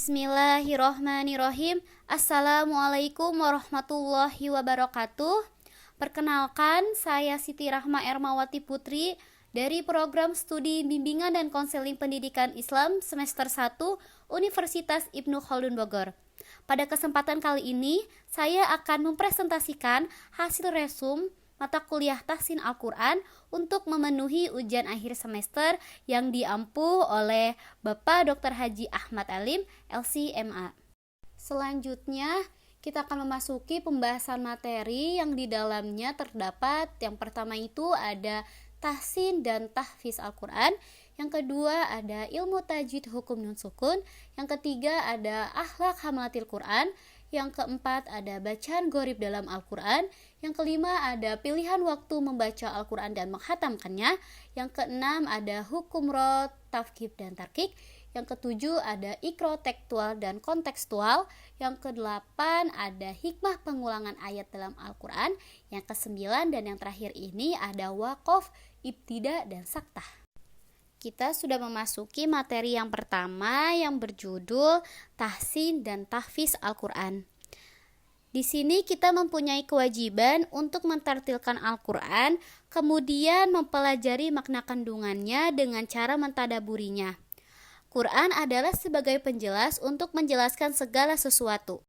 Bismillahirrohmanirrohim. Assalamualaikum warahmatullahi wabarakatuh. Perkenalkan, saya Siti Rahma Ermawati Putri dari Program Studi Bimbingan dan Konseling Pendidikan Islam semester 1 Universitas Ibnu Khaldun Bogor. Pada kesempatan kali ini, saya akan mempresentasikan hasil resum mata kuliah Tahsin Al-Quran untuk memenuhi ujian akhir semester yang diampu oleh Bapak Dr. Haji Ahmad Alim, LC.MA. Selanjutnya, kita akan memasuki pembahasan materi yang di dalamnya terdapat yang pertama itu ada tahsin dan tahfiz Al-Quran, yang kedua ada ilmu tajwid hukum nun sukun, yang ketiga ada akhlak hamalatil Quran, yang keempat ada bacaan gharib dalam Al-Quran, yang kelima ada pilihan waktu membaca Al-Quran dan menghatamkannya, yang keenam ada hukum rod, tafkib dan tarkik, yang ketujuh ada ikro tekstual dan kontekstual, yang kedelapan ada hikmah pengulangan ayat dalam Al-Quran, yang kesembilan dan yang terakhir ini ada waqaf, ibtida dan saktah. Kita sudah memasuki materi yang pertama yang berjudul tahsin dan tahfiz Al-Quran. Di sini kita mempunyai kewajiban untuk mentartilkan Al-Quran, kemudian mempelajari makna kandungannya dengan cara mentadaburinya. Quran adalah sebagai penjelas untuk menjelaskan segala sesuatu.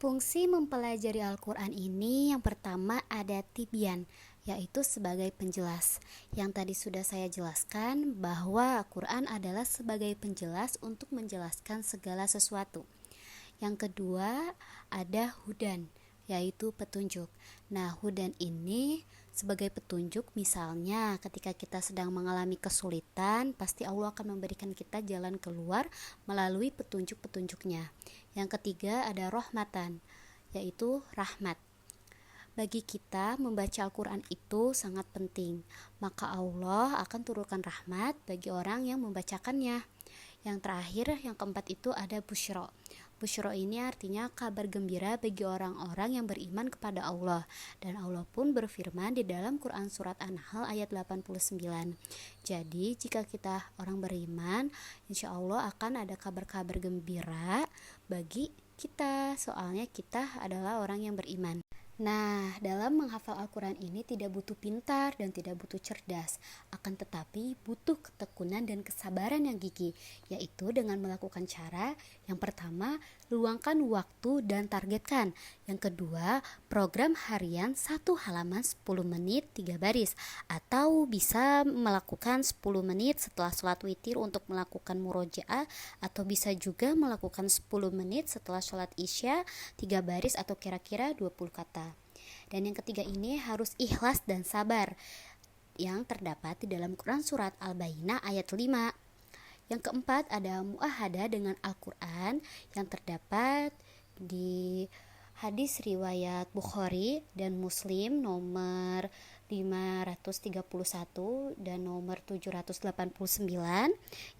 Fungsi mempelajari Al-Quran ini yang pertama ada tibyan, yaitu sebagai penjelas. Yang tadi sudah saya jelaskan bahwa Quran adalah sebagai penjelas untuk menjelaskan segala sesuatu. Yang kedua ada hudan, yaitu petunjuk. Nah, hudan ini sebagai petunjuk, misalnya ketika kita sedang mengalami kesulitan, pasti Allah akan memberikan kita jalan keluar melalui petunjuk-petunjuknya. Yang ketiga ada rahmatan, yaitu rahmat. Bagi kita membaca Al-Quran itu sangat penting, maka Allah akan turunkan rahmat bagi orang yang membacakannya. Yang terakhir, yang keempat itu ada busyra. Busyra ini artinya kabar gembira bagi orang-orang yang beriman kepada Allah. Dan Allah pun berfirman di dalam Quran Surat An-Nahl ayat 89. Jadi jika kita orang beriman, insya Allah akan ada kabar-kabar gembira bagi kita, soalnya kita adalah orang yang beriman. Nah, dalam menghafal Al-Quran ini tidak butuh pintar dan tidak butuh cerdas, akan tetapi butuh ketekunan dan kesabaran yang gigih, yaitu dengan melakukan cara yang pertama, luangkan waktu dan targetkan. Yang kedua, program harian 1 halaman 10 menit 3 baris, atau bisa melakukan 10 menit setelah sholat witir untuk melakukan murojaah, atau bisa juga melakukan 10 menit setelah sholat isya 3 baris atau kira-kira 20 kata. Dan yang ketiga ini harus ikhlas dan sabar, yang terdapat di dalam Quran Surat Al-Bayyinah ayat 5. Yang keempat ada muahadah dengan Al-Quran, yang terdapat di hadis riwayat Bukhari dan Muslim nomor 531 dan nomor 789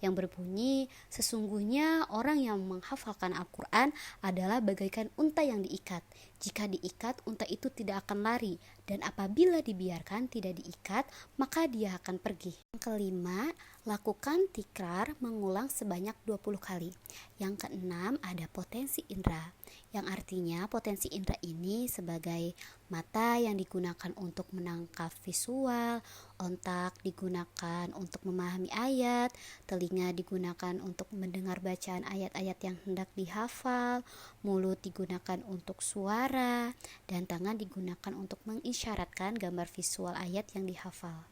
yang berbunyi, sesungguhnya orang yang menghafalkan Al-Quran adalah bagaikan unta yang diikat. Jika diikat, unta itu tidak akan lari, dan apabila dibiarkan tidak diikat, maka dia akan pergi. Yang kelima, lakukan tikrar mengulang sebanyak 20 kali. Yang keenam ada potensi indera, yang artinya potensi indera ini sebagai mata yang digunakan untuk menangkap visual, otak digunakan untuk memahami ayat, telinga digunakan untuk mendengar bacaan ayat-ayat yang hendak dihafal, mulut digunakan untuk suara, dan tangan digunakan untuk mengisyaratkan gambar visual ayat yang dihafal.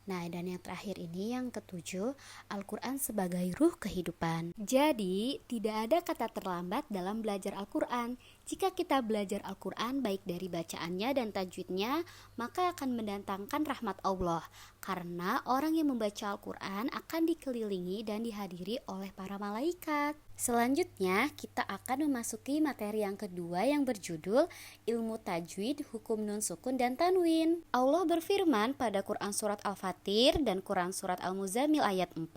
Nah, dan yang terakhir ini yang ketujuh, Al-Quran sebagai ruh kehidupan. Jadi, tidak ada kata terlambat dalam belajar Al-Quran. Jika kita belajar Al-Quran baik dari bacaannya dan tajwidnya, maka akan mendatangkan rahmat Allah. Karena orang yang membaca Al-Quran akan dikelilingi dan dihadiri oleh para malaikat. Selanjutnya, kita akan memasuki materi yang kedua yang berjudul ilmu tajwid, hukum nun sukun dan tanwin. Allah berfirman pada Quran Surat Al-Fatir dan Quran Surat Al-Muzammil ayat 4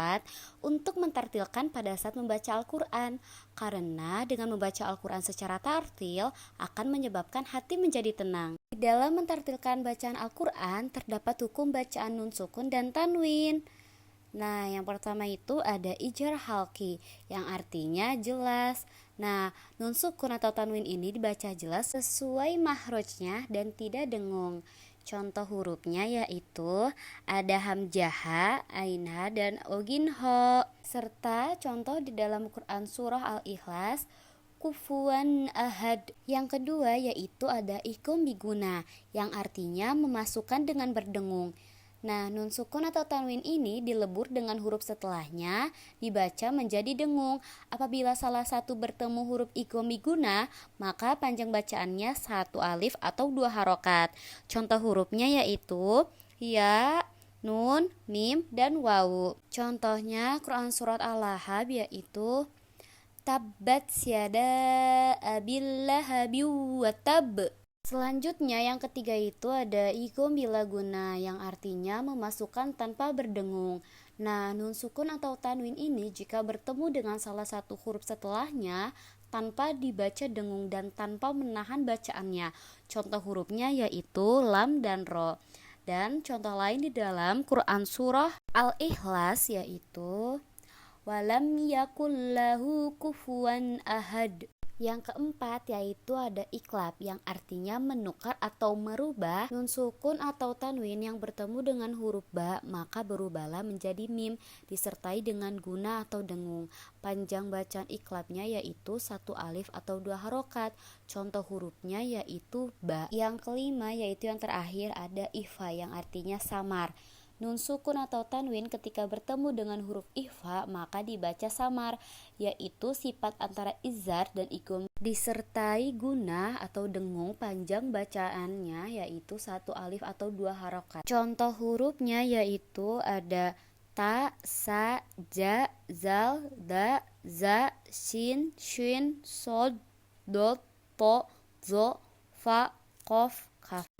untuk mentartilkan pada saat membaca Al-Quran. Karena dengan membaca Al-Quran secara tartil akan menyebabkan hati menjadi tenang. Di dalam mentartilkan bacaan Al-Quran terdapat hukum bacaan nun sukun dan tanwin. Nah, yang pertama itu ada ijar halki yang artinya jelas. Nah, nun sukun atau tanwin ini dibaca jelas sesuai mahrojnya dan tidak dengung. Contoh hurufnya yaitu ada hamzah, ainha, dan oginho. Serta contoh di dalam Quran surah Al-Ikhlas, kufuwan ahad. Yang kedua yaitu ada ikum biguna yang artinya memasukkan dengan berdengung. Nah, nun sukun atau tanwin ini dilebur dengan huruf setelahnya dibaca menjadi dengung. Apabila salah satu bertemu huruf ikom biguna, maka panjang bacaannya satu alif atau dua harokat. Contoh hurufnya yaitu ya, nun, mim, dan wawu. Contohnya Quran surat Al-Lahab yaitu tabbat syada abil lahabi wa tab. Selanjutnya yang ketiga itu ada ikom bila guna yang artinya memasukkan tanpa berdengung. Nah, nun sukun atau tanwin ini jika bertemu dengan salah satu huruf setelahnya tanpa dibaca dengung dan tanpa menahan bacaannya. Contoh hurufnya yaitu lam dan ro. Dan contoh lain di dalam Quran surah Al-Ikhlas yaitu walam yakullahu kufuwan ahad. Yang keempat yaitu ada iklab yang artinya menukar atau merubah nun sukun atau tanwin yang bertemu dengan huruf ba, maka berubahlah menjadi mim disertai dengan guna atau dengung. Panjang bacaan iklabnya yaitu satu alif atau dua harokat. Contoh hurufnya yaitu ba. Yang kelima yaitu yang terakhir ada ifa yang artinya samar. Nun sukun atau tanwin ketika bertemu dengan huruf ikhfa maka dibaca samar, yaitu sifat antara izar dan ikum disertai guna atau dengung. Panjang bacaannya yaitu satu alif atau dua harokat. Contoh hurufnya yaitu ada ta, sa, ja, zal, da, za, shin, shin, sod, dot, to, zo, fa, kof, kaf.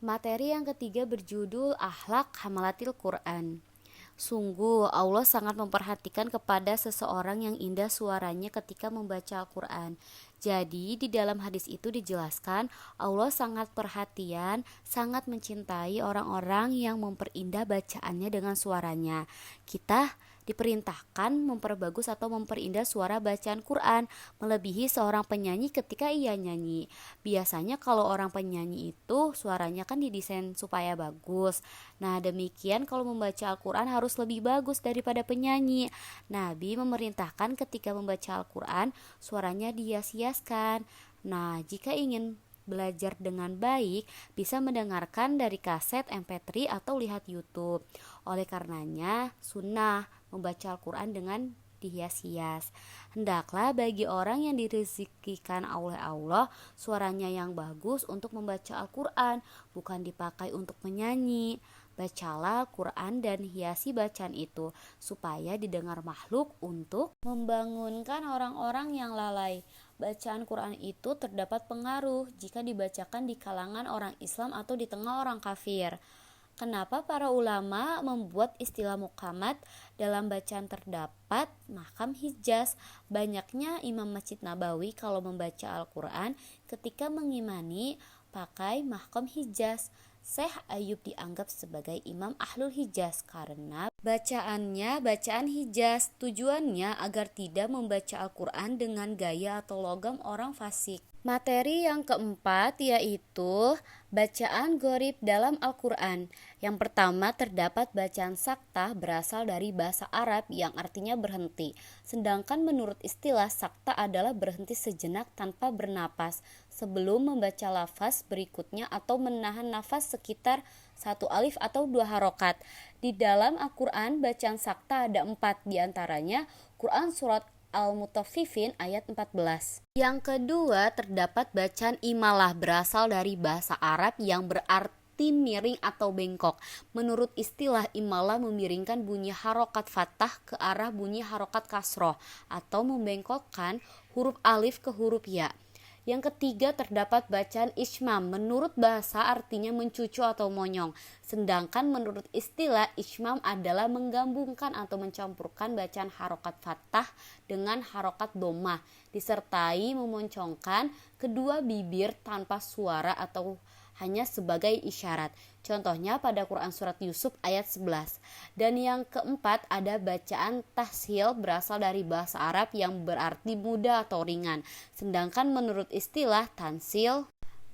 Materi yang ketiga berjudul Akhlak Hamalatil Quran. Sungguh Allah sangat memperhatikan kepada seseorang yang indah suaranya ketika membaca Al-Quran. Jadi di dalam hadis itu dijelaskan Allah sangat perhatian, sangat mencintai orang-orang yang memperindah bacaannya dengan suaranya. Kita diperintahkan memperbagus atau memperindah suara bacaan Quran melebihi seorang penyanyi ketika ia nyanyi. Biasanya kalau orang penyanyi itu suaranya kan didesain supaya bagus. Nah, demikian kalau membaca Al-Quran harus lebih bagus daripada penyanyi. Nabi memerintahkan ketika membaca Al-Quran suaranya dihias-hiaskan. Nah, jika ingin belajar dengan baik, bisa mendengarkan dari kaset MP3 atau lihat YouTube. Oleh karenanya, sunnah membaca Al-Quran dengan dihias-hias. Hendaklah bagi orang yang direzekikan oleh Allah suaranya yang bagus untuk membaca Al-Quran, bukan dipakai untuk menyanyi. Bacalah Quran dan hiasi bacaan itu supaya didengar makhluk untuk membangunkan orang-orang yang lalai. Bacaan Quran itu terdapat pengaruh jika dibacakan di kalangan orang Islam atau di tengah orang kafir. Kenapa para ulama membuat istilah muqamat dalam bacaan terdapat makam Hijaz? Banyaknya Imam Masjid Nabawi kalau membaca Al-Quran ketika mengimani pakai makam Hijaz. Syekh Ayub dianggap sebagai imam ahlul Hijaz karena bacaannya bacaan Hijaz. Tujuannya agar tidak membaca Al-Quran dengan gaya atau logam orang fasik. Materi yang keempat yaitu bacaan gharib dalam Al-Quran. Yang pertama terdapat bacaan saktah berasal dari bahasa Arab yang artinya berhenti. Sedangkan menurut istilah saktah adalah berhenti sejenak tanpa bernapas sebelum membaca lafaz berikutnya atau menahan nafas sekitar satu alif atau dua harokat. Di dalam Al-Quran bacaan saktah ada 4, diantaranya Quran surat Al-Mutaffifin ayat 14. Yang kedua terdapat bacaan imalah berasal dari bahasa Arab yang berarti miring atau bengkok. Menurut istilah imalah memiringkan bunyi harokat fathah ke arah bunyi harokat kasroh atau membengkokkan huruf alif ke huruf ya. Yang ketiga terdapat bacaan ismam. Menurut bahasa artinya mencucu atau monyong. Sedangkan menurut istilah ismam adalah menggabungkan atau mencampurkan bacaan harokat fathah dengan harokat domah disertai memoncongkan kedua bibir tanpa suara atau hanya sebagai isyarat. Contohnya pada Quran Surat Yusuf ayat 11. Dan yang keempat ada bacaan tahsil berasal dari bahasa Arab yang berarti mudah atau ringan. Sedangkan menurut istilah tansil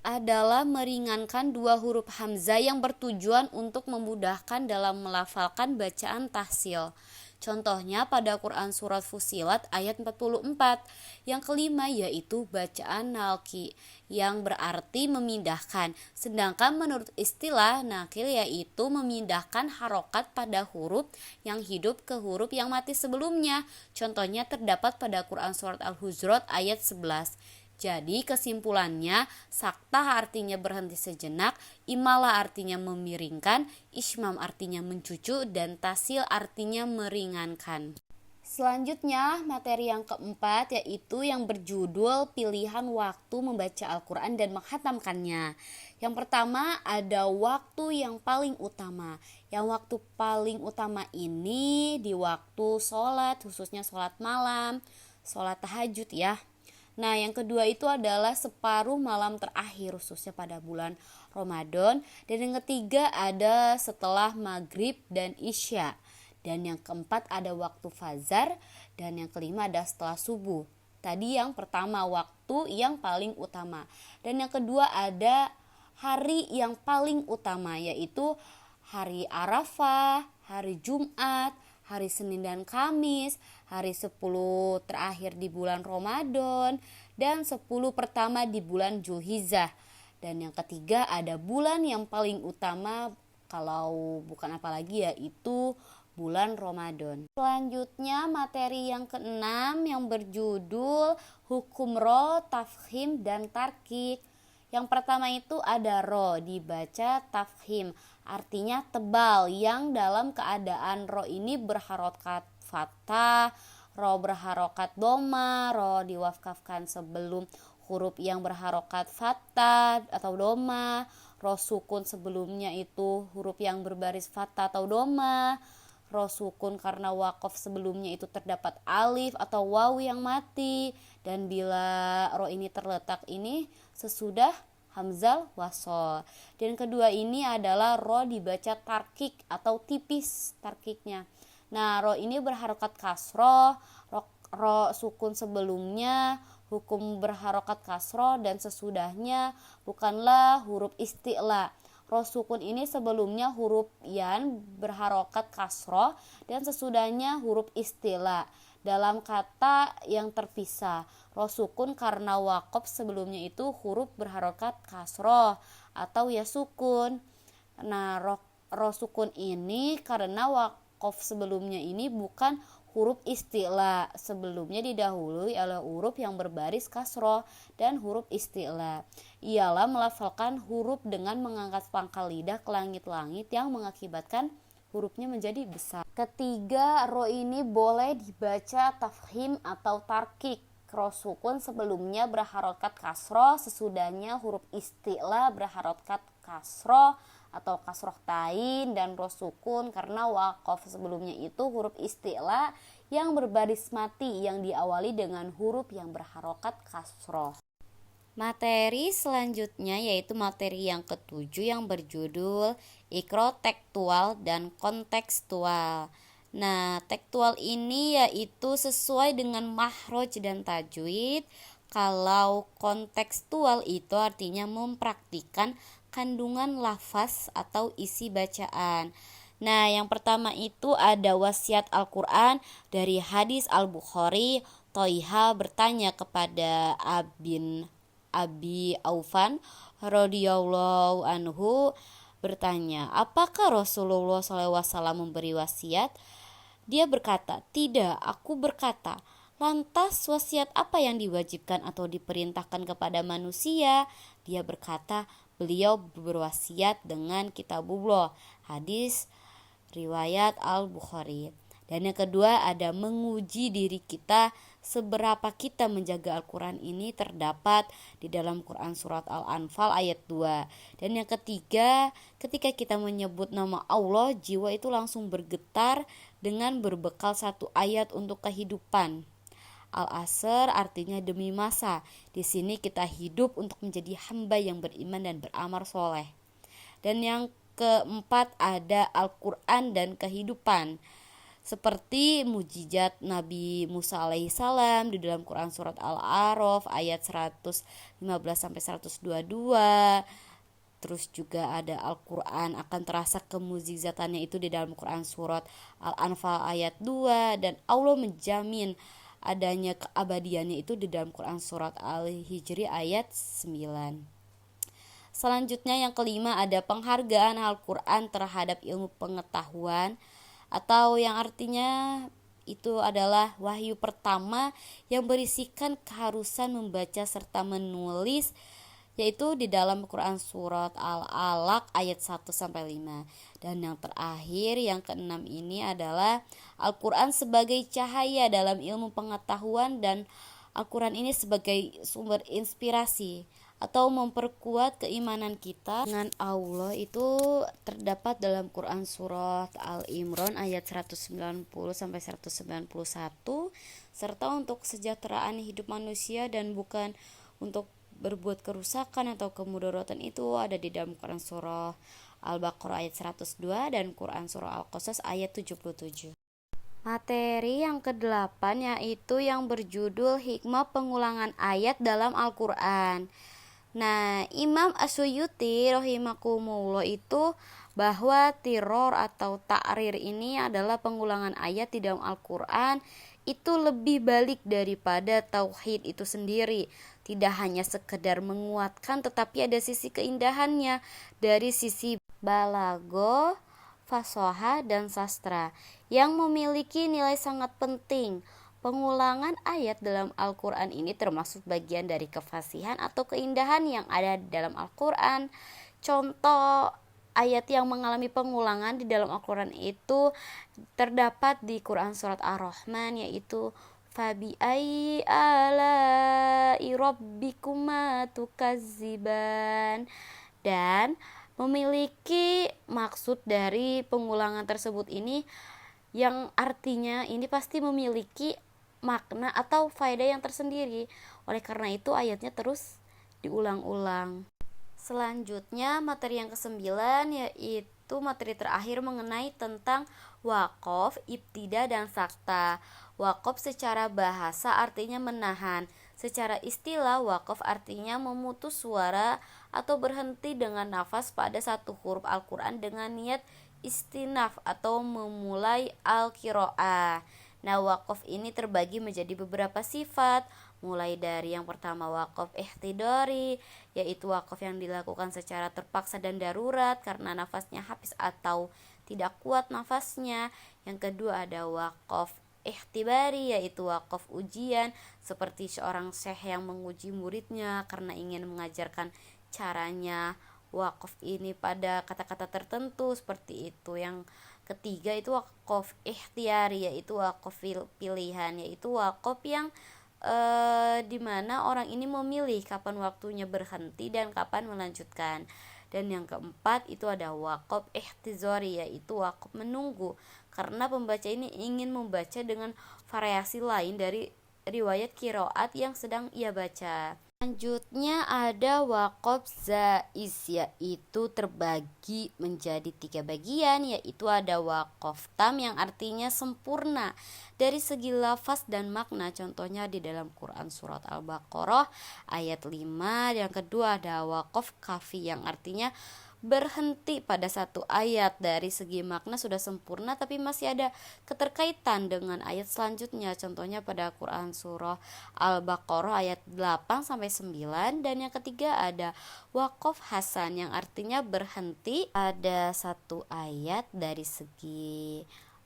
adalah meringankan dua huruf hamzah yang bertujuan untuk memudahkan dalam melafalkan bacaan tahsil. Contohnya pada Quran Surat Fussilat ayat 44. Yang kelima yaitu bacaan nalki yang berarti memindahkan. Sedangkan menurut istilah nakil yaitu memindahkan harokat pada huruf yang hidup ke huruf yang mati sebelumnya. Contohnya terdapat pada Quran Surat Al-Hujurat ayat 11. Jadi kesimpulannya, sakta artinya berhenti sejenak, imala artinya memiringkan, ismam artinya mencucu, dan tasil artinya meringankan. Selanjutnya materi yang keempat yaitu yang berjudul pilihan waktu membaca Al-Quran dan menghatamkannya. Yang pertama ada waktu yang paling utama. Yang waktu paling utama ini di waktu sholat, khususnya sholat malam, sholat tahajud ya. Nah, yang kedua itu adalah separuh malam terakhir khususnya pada bulan Ramadan. Dan yang ketiga ada setelah maghrib dan isya. Dan yang keempat ada waktu fajar. Dan yang kelima ada setelah subuh. Tadi yang pertama waktu yang paling utama. Dan yang kedua ada hari yang paling utama yaitu hari Arafah, hari Jumat, hari Senin dan Kamis, hari 10 terakhir di bulan Ramadan, dan 10 pertama di bulan Zulhijjah. Dan yang ketiga ada bulan yang paling utama kalau bukan apalagi yaitu bulan Ramadan. Selanjutnya materi yang keenam yang berjudul hukum ro, tafkhim, dan tarkik. Yang pertama itu ada ro, dibaca tafkhim, artinya tebal, yang dalam keadaan ro ini berharokat fathah, ro berharokat doma, ro diwakafkan sebelum huruf yang berharokat fathah atau doma, ro sukun sebelumnya itu huruf yang berbaris fathah atau doma, ro sukun karena wakaf sebelumnya itu terdapat alif atau waw yang mati, dan bila ro ini terletak ini sesudah hamzah wasol. Dan kedua ini adalah ro dibaca tarkik atau tipis tarkiknya. Nah, ro ini berharokat kasroh, ro sukun sebelumnya hukum berharokat kasroh dan sesudahnya bukanlah huruf isti'la. Ro sukun ini sebelumnya huruf yan berharokat kasroh dan sesudahnya huruf isti'la. Dalam kata yang terpisah, ro sukun karena wakaf sebelumnya itu huruf berharokat kasroh atau ya sukun. Nah, ro sukun ini karena wakaf sebelumnya ini bukan huruf isti'la, sebelumnya didahului oleh huruf yang berbaris kasroh dan huruf isti'la. Ialah melafalkan huruf dengan mengangkat pangkal lidah ke langit-langit yang mengakibatkan hurufnya menjadi besar. Ketiga, ro ini boleh dibaca tafkhim atau tarkik. Ro sukun sebelumnya berharokat kasroh, sesudahnya huruf isti'la berharokat kasroh atau kasroh tain, dan ro sukun karena wakaf sebelumnya itu huruf isti'la yang berbaris mati yang diawali dengan huruf yang berharokat kasroh. Materi selanjutnya yaitu materi yang ketujuh yang berjudul ikro tekstual dan kontekstual. Nah, tekstual ini yaitu sesuai dengan mahroj dan tajwid. Kalau kontekstual itu artinya mempraktikkan kandungan lafaz atau isi bacaan. Nah, yang pertama itu ada wasiat Al-Quran dari hadis Al-Bukhari. Toiha bertanya kepada Abi Aufan radhiyallahu anhu bertanya, apakah Rasulullah SAW memberi wasiat? Dia berkata, tidak. Aku berkata, lantas wasiat apa yang diwajibkan atau diperintahkan kepada manusia? Dia berkata, beliau berwasiat dengan kitabullah. Hadis riwayat Al-Bukhari. Dan yang kedua ada menguji diri kita, seberapa kita menjaga Al-Quran ini terdapat di dalam Quran Surat Al-Anfal ayat 2. Dan yang ketiga, ketika kita menyebut nama Allah, jiwa itu langsung bergetar dengan berbekal satu ayat untuk kehidupan. Al-Asr artinya demi masa. Di sini kita hidup untuk menjadi hamba yang beriman dan beramal soleh. Dan yang keempat ada Al-Quran dan kehidupan. Seperti mujizat Nabi Musa alaihissalam di dalam Quran surat Al-A'raf ayat 115 sampai 122. Terus juga ada Al-Quran akan terasa kemujizatannya itu di dalam Quran surat Al-Anfal ayat 2, dan Allah menjamin adanya keabadiannya itu di dalam Quran surat Al-Hijri ayat 9. Selanjutnya yang kelima ada penghargaan Al-Quran terhadap ilmu pengetahuan, atau yang artinya itu adalah wahyu pertama yang berisikan keharusan membaca serta menulis, yaitu di dalam Quran surat Al-Alaq ayat 1 sampai 5. Dan yang terakhir yang keenam ini adalah Al-Quran sebagai cahaya dalam ilmu pengetahuan, dan Al-Quran ini sebagai sumber inspirasi atau memperkuat keimanan kita dengan Allah itu terdapat dalam Quran surat Al-Imran ayat 190 sampai 191, serta untuk kesejahteraan hidup manusia dan bukan untuk berbuat kerusakan atau kemudaratan itu ada di dalam Quran surah Al-Baqarah ayat 102 dan Quran surah Al-Qasas ayat 77. Materi yang kedelapan yaitu yang berjudul hikmah pengulangan ayat dalam Al-Quran. Nah, Imam As-Suyuti rahimakumullah itu bahwa tiror atau ta'rir ini adalah pengulangan ayat di dalam Al-Quran itu lebih balik daripada tauhid itu sendiri. Tidak hanya sekedar menguatkan, tetapi ada sisi keindahannya dari sisi balago, fasoha, dan sastra yang memiliki nilai sangat penting. Pengulangan ayat dalam Al-Quran ini termasuk bagian dari kefasihan atau keindahan yang ada di dalam Al-Quran. Contoh ayat yang mengalami pengulangan di dalam Al-Quran itu terdapat di Quran surat Ar-Rahman, yaitu Fabi ayyi ala'i rabbikuma tukazziban, dan memiliki maksud dari pengulangan tersebut ini yang artinya ini pasti memiliki makna atau faedah yang tersendiri. Oleh karena itu ayatnya terus diulang-ulang. Selanjutnya materi yang kesembilan yaitu materi terakhir mengenai tentang waqaf, ibtida, dan sakta. Waqaf secara bahasa artinya menahan. Secara istilah waqaf artinya memutus suara atau berhenti dengan nafas pada satu huruf Al-Quran dengan niat istinaf atau memulai al-qiraah. Nah, waqaf ini terbagi menjadi beberapa sifat, mulai dari yang pertama waqaf ihtidari, yaitu waqaf yang dilakukan secara terpaksa dan darurat karena nafasnya habis atau tidak kuat nafasnya. Yang kedua ada waqaf ihtibari, yaitu waqaf ujian, seperti seorang syekh yang menguji muridnya karena ingin mengajarkan caranya waqaf ini pada kata-kata tertentu, seperti itu. Yang ketiga itu waqaf ikhtiari, yaitu waqaf pilihan, yaitu waqaf yang dimana orang ini memilih kapan waktunya berhenti dan kapan melanjutkan. Dan yang keempat itu ada waqaf ihtizari, yaitu waqaf menunggu karena pembaca ini ingin membaca dengan variasi lain dari riwayat qiraat yang sedang ia baca. Selanjutnya ada waqaf zaiz, yaitu terbagi menjadi 3 bagian, yaitu ada waqaf tam yang artinya sempurna dari segi lafaz dan makna, contohnya di dalam Quran surat Al-Baqarah ayat 5. Yang kedua ada waqaf kafi yang artinya berhenti pada satu ayat, dari segi makna sudah sempurna tapi masih ada keterkaitan dengan ayat selanjutnya, contohnya pada Quran surah Al-Baqarah ayat 8 sampai 9. Dan yang ketiga ada waqaf hasan yang artinya berhenti ada satu ayat dari segi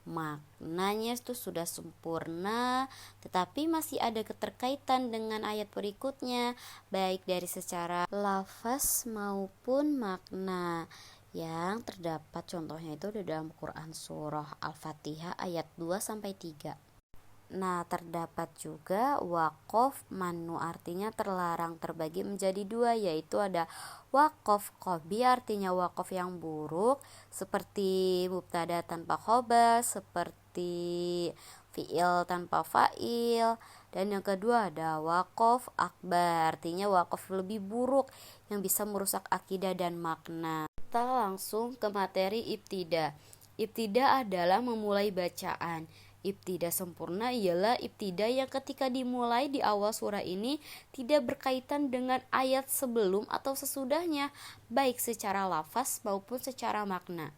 maknanya itu sudah sempurna tetapi masih ada keterkaitan dengan ayat berikutnya, baik dari secara lafaz maupun makna, yang terdapat contohnya itu di dalam Quran surah Al-Fatihah ayat 2 sampai 3. Nah, terdapat juga waqaf manu artinya terlarang, terbagi menjadi 2, yaitu ada waqaf qabi artinya waqaf yang buruk seperti mubtada tanpa khobar, seperti fiil tanpa fa'il, Dan yang kedua ada waqaf akbar, artinya waqaf lebih buruk yang bisa merusak akidah dan makna. Kita langsung ke materi ibtida. Ibtida adalah memulai bacaan. Ibtida sempurna ialah ibtida yang ketika dimulai di awal surah ini tidak berkaitan dengan ayat sebelum atau sesudahnya, baik secara lafaz maupun secara makna.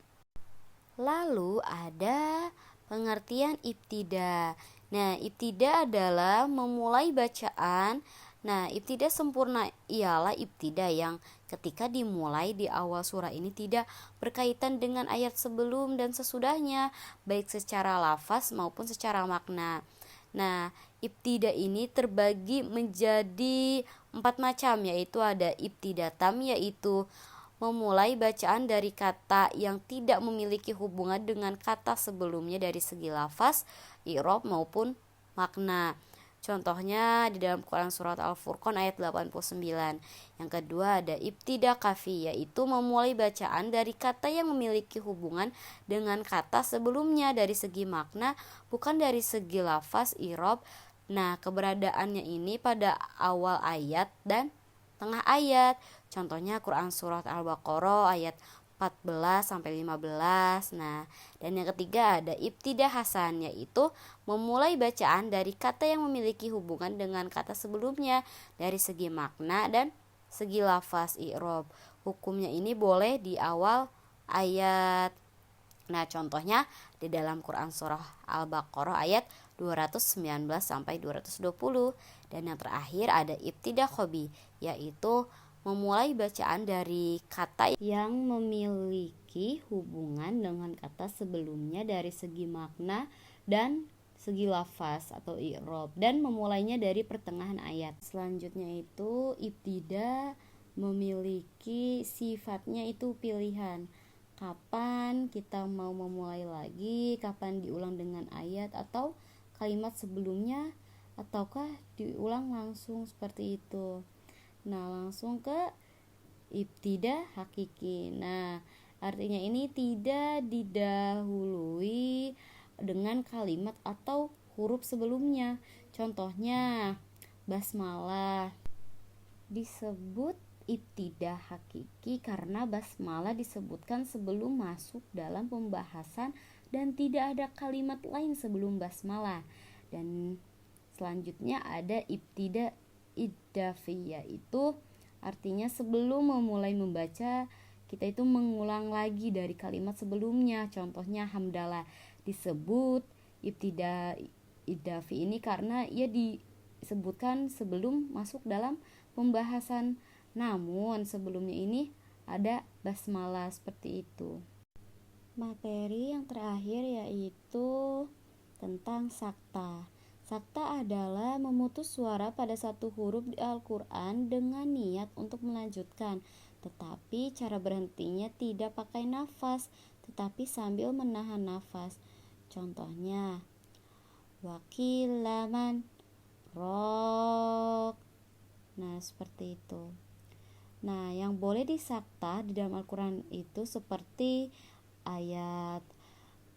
Lalu ada pengertian ibtida. Nah, ibtida adalah memulai bacaan. Nah, ibtida sempurna ialah ibtida yang ketika dimulai di awal surah ini tidak berkaitan dengan ayat sebelum dan sesudahnya, baik secara lafaz maupun secara makna. Nah, ibtida ini terbagi menjadi 4 macam, yaitu ada ibtida tam, yaitu memulai bacaan dari kata yang tidak memiliki hubungan dengan kata sebelumnya dari segi lafaz, i'rab maupun makna. Contohnya di dalam Quran surat Al-Furqan ayat 89. Yang kedua ada ibtida kafi, yaitu memulai bacaan dari kata yang memiliki hubungan dengan kata sebelumnya dari segi makna, bukan dari segi lafaz, i'rab. Nah, keberadaannya ini pada awal ayat dan tengah ayat. Contohnya Quran surat Al-Baqarah ayat 14 sampai 15. Nah, dan yang ketiga ada ibtida hasan, yaitu memulai bacaan dari kata yang memiliki hubungan dengan kata sebelumnya dari segi makna dan segi lafaz, i'rab. Hukumnya ini boleh di awal ayat. Nah, contohnya di dalam Quran surah Al-Baqarah ayat 219 sampai 220. Dan yang terakhir ada ibtida khobi, yaitu memulai bacaan dari kata yang memiliki hubungan dengan kata sebelumnya dari segi makna dan segi lafaz atau i'rab, dan memulainya dari pertengahan ayat. Selanjutnya itu ibtida memiliki sifatnya itu pilihan. Kapan kita mau memulai lagi, kapan diulang dengan ayat atau kalimat sebelumnya, ataukah diulang langsung seperti itu. Nah, langsung ke ibtida hakiki. Nah, artinya ini tidak didahului dengan kalimat atau huruf sebelumnya. Contohnya basmalah disebut ibtida hakiki karena basmalah disebutkan sebelum masuk dalam pembahasan dan tidak ada kalimat lain sebelum basmalah. Dan selanjutnya ada ibtida idafi, yaitu artinya sebelum memulai membaca kita itu mengulang lagi dari kalimat sebelumnya. Contohnya hamdalah disebut ibtida idafi ini karena ia disebutkan sebelum masuk dalam pembahasan, namun sebelumnya ini ada basmalah seperti itu. Materi yang terakhir yaitu tentang sakta. Sakta adalah memutus suara pada satu huruf di Al-Quran dengan niat untuk melanjutkan, tetapi cara berhentinya tidak pakai nafas, tetapi sambil menahan nafas. Contohnya wakilaman rok. Nah, seperti itu. Nah, yang boleh disakta di dalam Al-Quran itu seperti ayat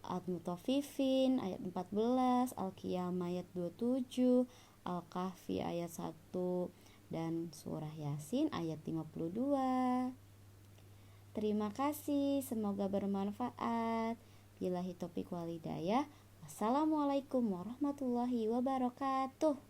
Al-Mutaffifin ayat 14, Al-Qiyamah ayat 27, Al-Kahfi ayat 1, dan surah Yasin ayat 52. Terima kasih, semoga bermanfaat. Billahi taufiq wal hidayah. Wassalamualaikum warahmatullahi wabarakatuh.